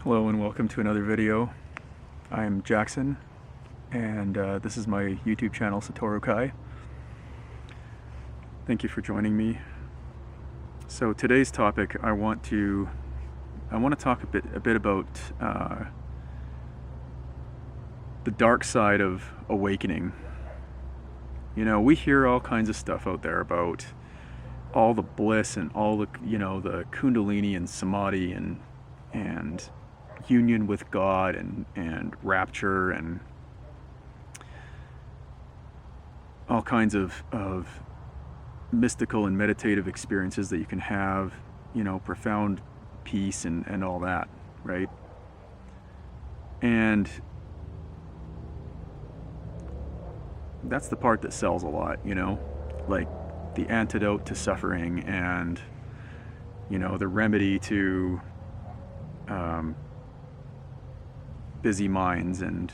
Hello and welcome to another video. I'm Jackson and this is my YouTube channel, Satoru-Kai. Thank you for joining me. So today's topic, I want to talk a bit about the dark side of awakening. You know, we hear all kinds of stuff out there about all the bliss and all the, the Kundalini and Samadhi and union with God and rapture and all kinds of mystical and meditative experiences that you can have, profound peace and all that, right? And that's the part that sells a lot, like the antidote to suffering and, the remedy to busy minds and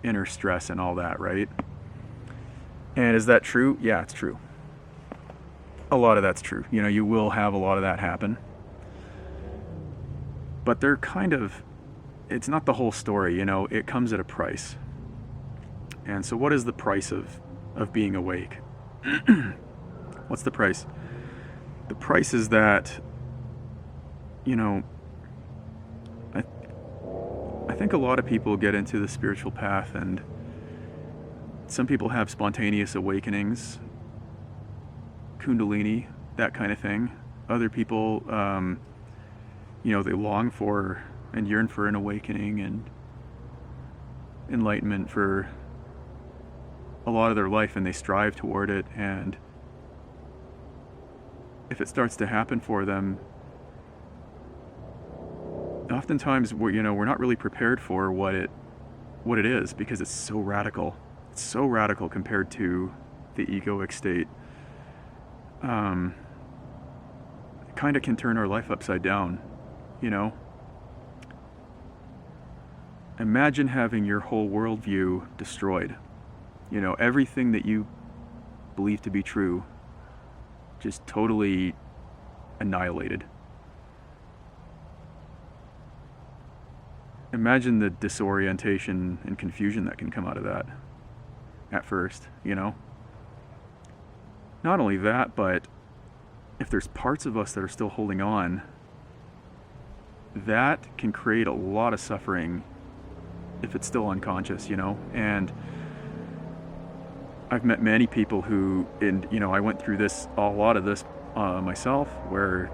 inner stress and all that, right? And is that true? Yeah, it's true. A lot of that's true. You will have a lot of that happen. But they're it's not the whole story, it comes at a price. And so what is the price of being awake? What's the price? The price is that, I think a lot of people get into the spiritual path and some people have spontaneous awakenings, Kundalini, that kind of thing. Other people, they long for and yearn for an awakening and enlightenment for a lot of their life, and they strive toward it. And if it starts to happen for them, oftentimes we're not really prepared for what it is, because it's so radical. It's so radical compared to the egoic state. It kind of can turn our life upside down, Imagine having your whole worldview destroyed. Everything that you believe to be true just totally annihilated. Imagine the disorientation and confusion that can come out of that at first, Not only that, but if there's parts of us that are still holding on, that can create a lot of suffering if it's still unconscious, And I've met many people who, I went through a lot of this myself, where,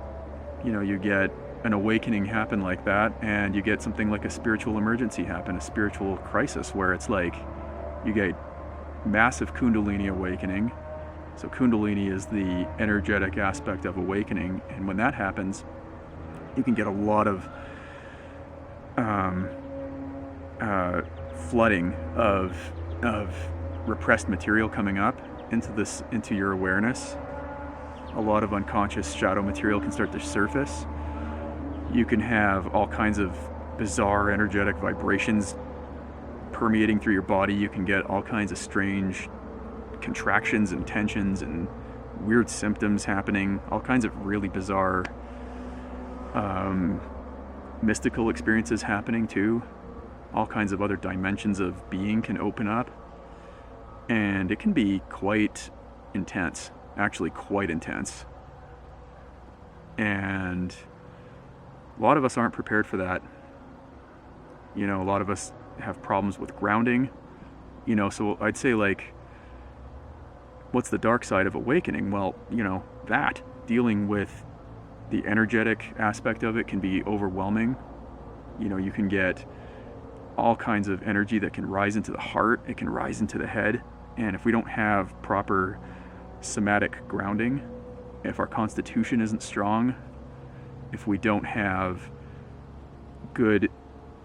you get an awakening happen like that, and you get something like a spiritual emergency happen, a spiritual crisis, where it's like you get massive Kundalini awakening. So Kundalini is the energetic aspect of awakening, and when that happens, you can get a lot of flooding of repressed material coming up into your awareness. A lot of unconscious shadow material can start to surface. You can have all kinds of bizarre energetic vibrations permeating through your body. You can get all kinds of strange contractions and tensions and weird symptoms happening, all kinds of really bizarre mystical experiences happening too. All kinds of other dimensions of being can open up, and it can be quite intense, actually quite intense. And a lot of us aren't prepared for that. A lot of us have problems with grounding, so I'd say, like, what's the dark side of awakening? Well, that dealing with the energetic aspect of it can be overwhelming. You can get all kinds of energy that can rise into the heart, it can rise into the head, and if we don't have proper somatic grounding, if our constitution isn't strong, if we don't have good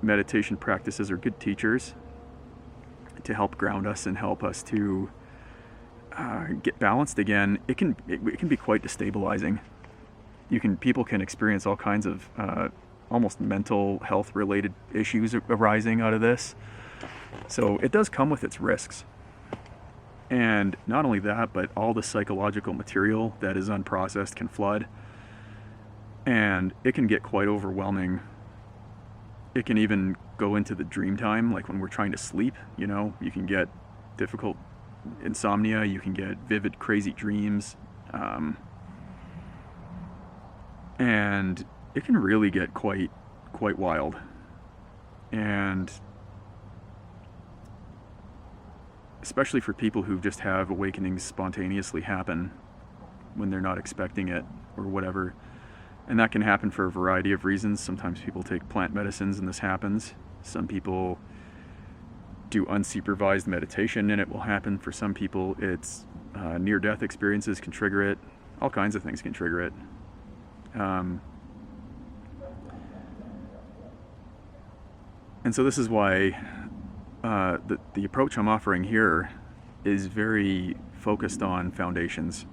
meditation practices or good teachers to help ground us and help us to get balanced again, it can be quite destabilizing. People can experience all kinds of almost mental health related issues arising out of this. So it does come with its risks. And not only that, but all the psychological material that is unprocessed can flood. And it can get quite overwhelming. It can even go into the dream time, like when we're trying to sleep, you know, you can get difficult insomnia, you can get vivid, crazy dreams. And it can really get quite wild. And especially for people who just have awakenings spontaneously happen when they're not expecting it or whatever. And that can happen for a variety of reasons. Sometimes people take plant medicines and this happens. Some people do unsupervised meditation and it will happen. For some people, it's near-death experiences can trigger it. All kinds of things can trigger it. And so this is why the approach I'm offering here is very focused on foundations.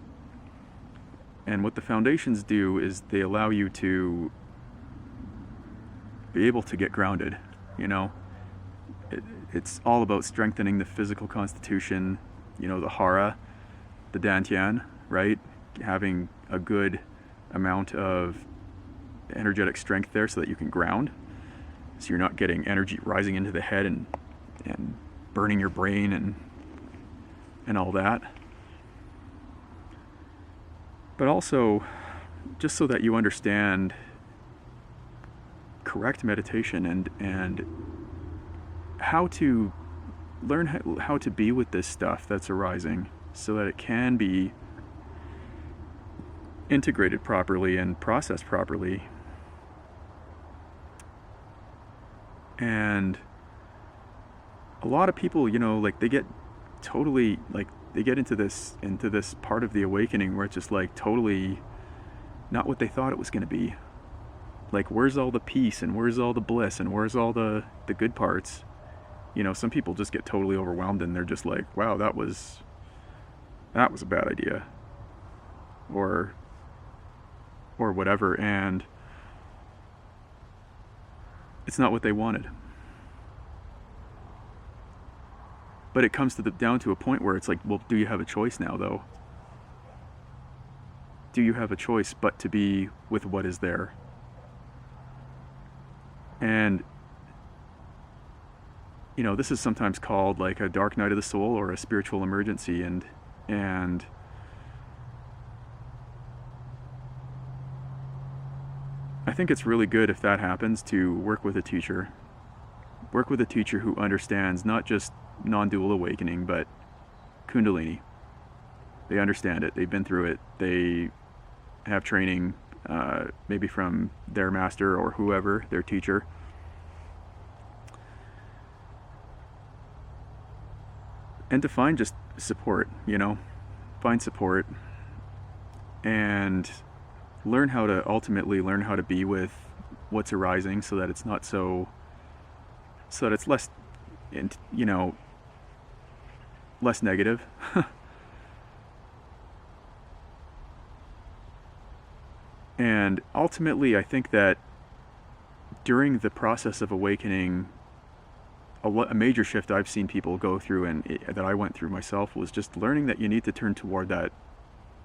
And what the foundations do is they allow you to be able to get grounded, you know. It's all about strengthening the physical constitution, you know, the hara, the dantian, right? Having a good amount of energetic strength there so that you can ground. So you're not getting energy rising into the head and burning your brain and all that. But also, just so that you understand correct meditation and how to learn how to be with this stuff that's arising so that it can be integrated properly and processed properly. And a lot of people, you know, like they get totally, like they get into this part of the awakening where it's just like totally not what they thought it was going to be. Like, where's all the peace and where's all the bliss and where's all the good parts? You know, some people just get totally overwhelmed and they're just like, wow, that was a bad idea, or whatever, and it's not what they wanted. But it comes down to a point where it's like, well, do you have a choice now, though? Do you have a choice but to be with what is there? And, you know, this is sometimes called like a dark night of the soul or a spiritual emergency, and I think it's really good if that happens to work with a teacher. Work with a teacher who understands not just non-dual awakening, but Kundalini. They understand it. They've been through it. They have training, maybe from their master or whoever, their teacher. And to find just support, you know, find support and ultimately learn how to be with what's arising so that it's not so that it's less, you know, less negative. And ultimately, I think that during the process of awakening, a major shift I've seen people go through and that I went through myself was just learning that you need to turn toward that,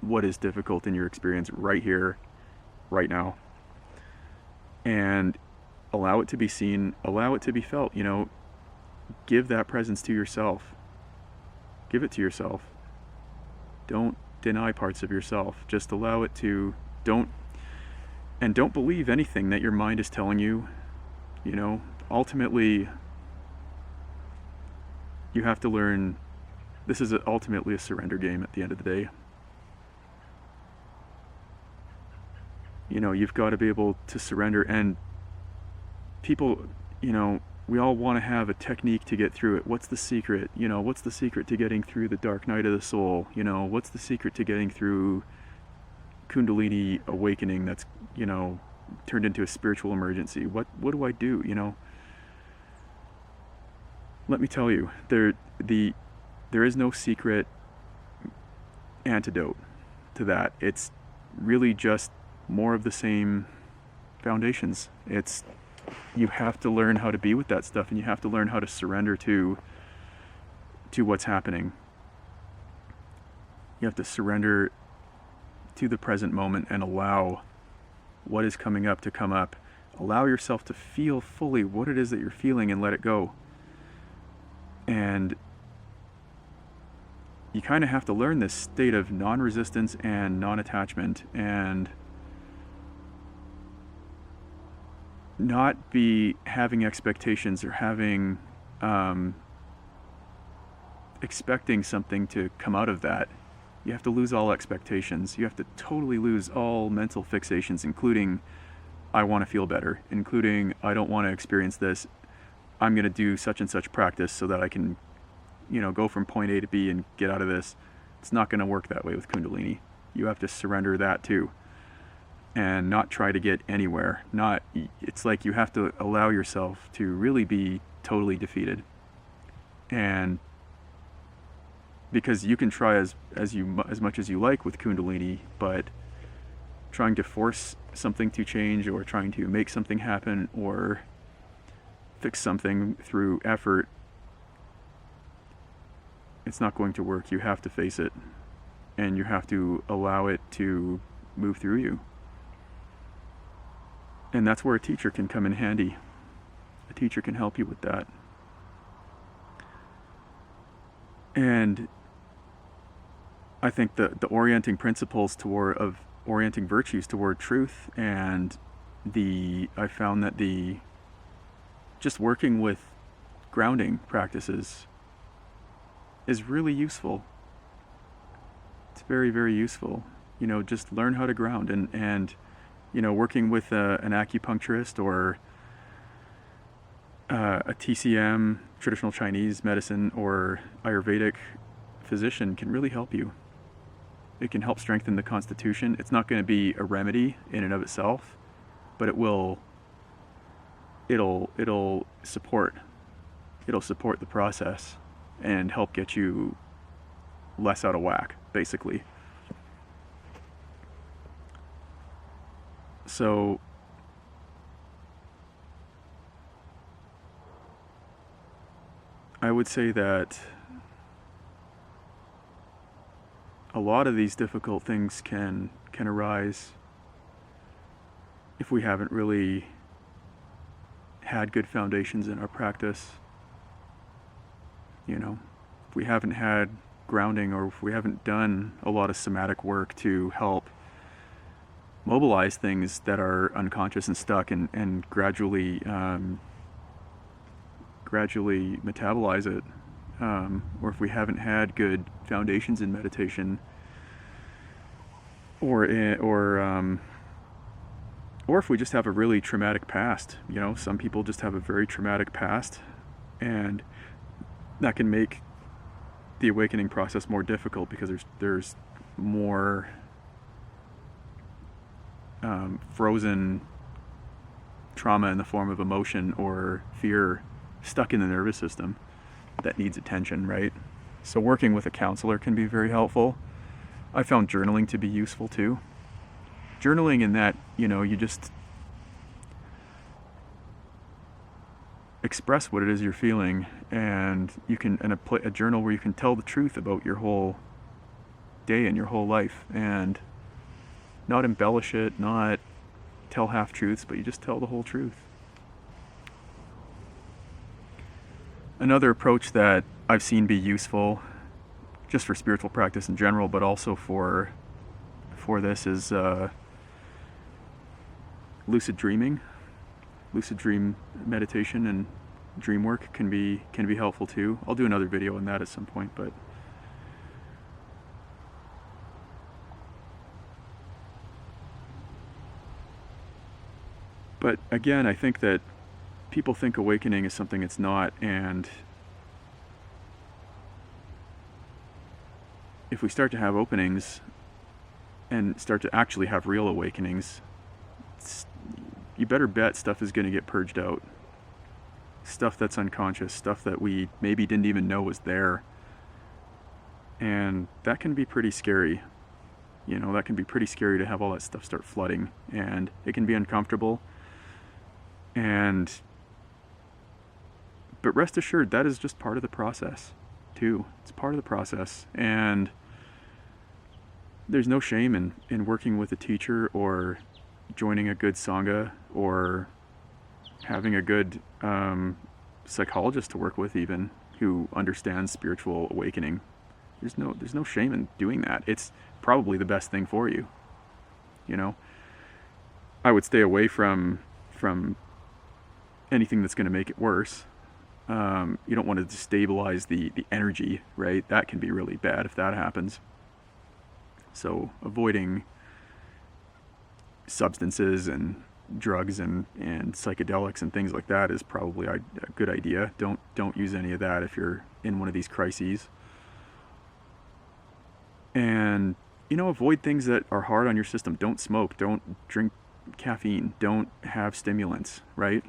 what is difficult in your experience right here, right now, and allow it to be seen, allow it to be felt, you know, give that presence to yourself. Give it to yourself. Don't deny parts of yourself. Just allow it to, don't believe anything that your mind is telling you, you know. Ultimately, you have to learn, this is ultimately a surrender game at the end of the day. You know, you've got to be able to surrender, and people, you know, we all want to have a technique to get through it. What's the secret? You know, what's the secret to getting through the dark night of the soul? You know, what's the secret to getting through Kundalini awakening that's, you know, turned into a spiritual emergency? What do I do, you know? Let me tell you, there is no secret antidote to that. It's really just more of the same foundations. You have to learn how to be with that stuff, and you have to learn how to surrender to what's happening. You have to surrender to the present moment and allow what is coming up to come up. Allow yourself to feel fully what it is that you're feeling and let it go. And you kind of have to learn this state of non-resistance and non-attachment, and not be having expectations or having expecting something to come out of that. You have to lose all expectations. You have to totally lose all mental fixations, including I want to feel better, including I don't want to experience this. I'm going to do such and such practice so that I can, go from point A to B and get out of this. It's not going to work that way with Kundalini. You have to surrender that too, and not try to get anywhere. It's like you have to allow yourself to really be totally defeated. And because you can try as much as you like with Kundalini, but trying to force something to change, or trying to make something happen, or fix something through effort, it's not going to work. You have to face it, and you have to allow it to move through you. And that's where a teacher can come in handy. A teacher can help you with that. And I think the orienting principles of orienting virtues toward truth, and I found that just working with grounding practices is really useful. It's very, very useful. Just learn how to ground, and working with an acupuncturist or a TCM, traditional Chinese medicine, or Ayurvedic physician can really help you. It can help strengthen the constitution. It's not going to be a remedy in and of itself, but it'll support the process and help get you less out of whack, basically. So I would say that a lot of these difficult things can arise if we haven't really had good foundations in our practice. If we haven't had grounding, or if we haven't done a lot of somatic work to help mobilize things that are unconscious and stuck, and gradually metabolize it, or if we haven't had good foundations in meditation, or if we just have a really traumatic past. Some people just have a very traumatic past, and that can make the awakening process more difficult, because there's more frozen trauma in the form of emotion or fear stuck in the nervous system that needs attention, right? So working with a counselor can be very helpful. I found journaling to be useful too. Journaling in that, you just express what it is you're feeling, and you can, and a journal where you can tell the truth about your whole day and your whole life, and not embellish it, not tell half-truths, but you just tell the whole truth. Another approach that I've seen be useful, just for spiritual practice in general, but also for this, is lucid dreaming. Lucid dream meditation and dream work can be helpful too. I'll do another video on that at some point, but again, I think that people think awakening is something it's not, and if we start to have openings and start to actually have real awakenings, you better bet stuff is going to get purged out. Stuff that's unconscious, stuff that we maybe didn't even know was there. And that can be pretty scary. That can be pretty scary to have all that stuff start flooding, and it can be uncomfortable. But rest assured, that is just part of the process too. It's part of the process, and there's no shame in working with a teacher, or joining a good sangha or having a good psychologist to work with, even, who understands spiritual awakening. There's no shame in doing that. It's probably the best thing for you. You know, I would stay away from anything that's going to make it worse. You don't want to destabilize the energy, right? That can be really bad if that happens. So avoiding substances and drugs and psychedelics and things like that is probably a good idea. Don't use any of that if you're in one of these crises. And, you know, avoid things that are hard on your system. Don't smoke, don't drink caffeine, don't have stimulants, right?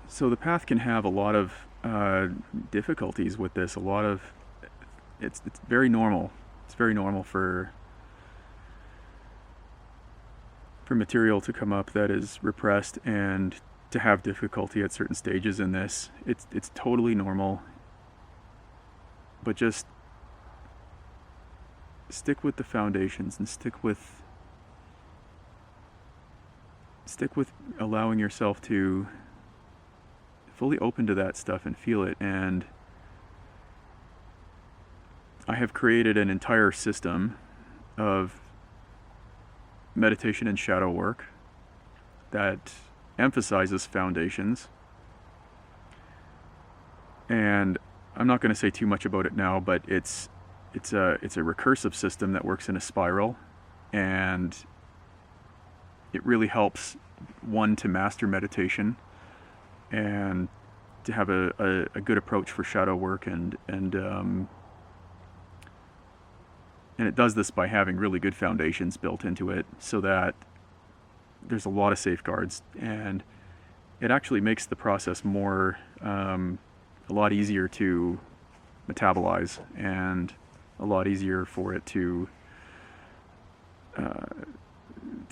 So the path can have a lot of difficulties with this. It's very normal. It's very normal for material to come up that is repressed and to have difficulty at certain stages in this. It's totally normal. But just stick with the foundations and stick with allowing yourself to fully open to that stuff and feel it. And I have created an entire system of meditation and shadow work that emphasizes foundations. And I'm not going to say too much about it now, but it's a recursive system that works in a spiral, and it really helps one to master meditation and to have a good approach for shadow work, and it does this by having really good foundations built into it, so that there's a lot of safeguards, and it actually makes the process more a lot easier to metabolize and a lot easier for it to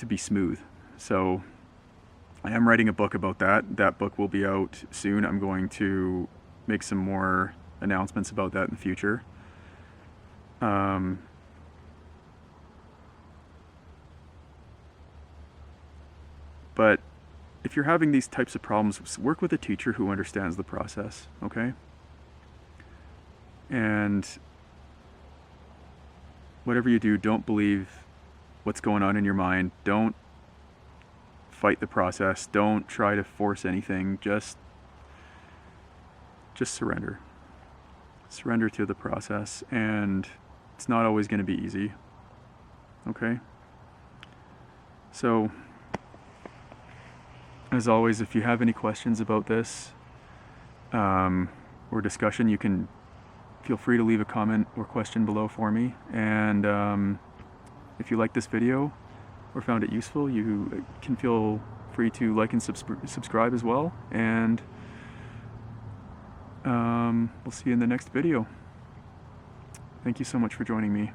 be smooth. So I am writing a book about that. That book will be out soon. I'm going to make some more announcements about that in the future. But if you're having these types of problems, work with a teacher who understands the process, okay? And whatever you do, don't believe what's going on in your mind. Don't fight the process. Don't try to force anything. Just surrender. Surrender to the process, and it's not always going to be easy, okay? So, as always, if you have any questions about this or discussion, you can feel free to leave a comment or question below for me. And if you like this video or found it useful, you can feel free to like and subscribe as well. And we'll see you in the next video. Thank you so much for joining me.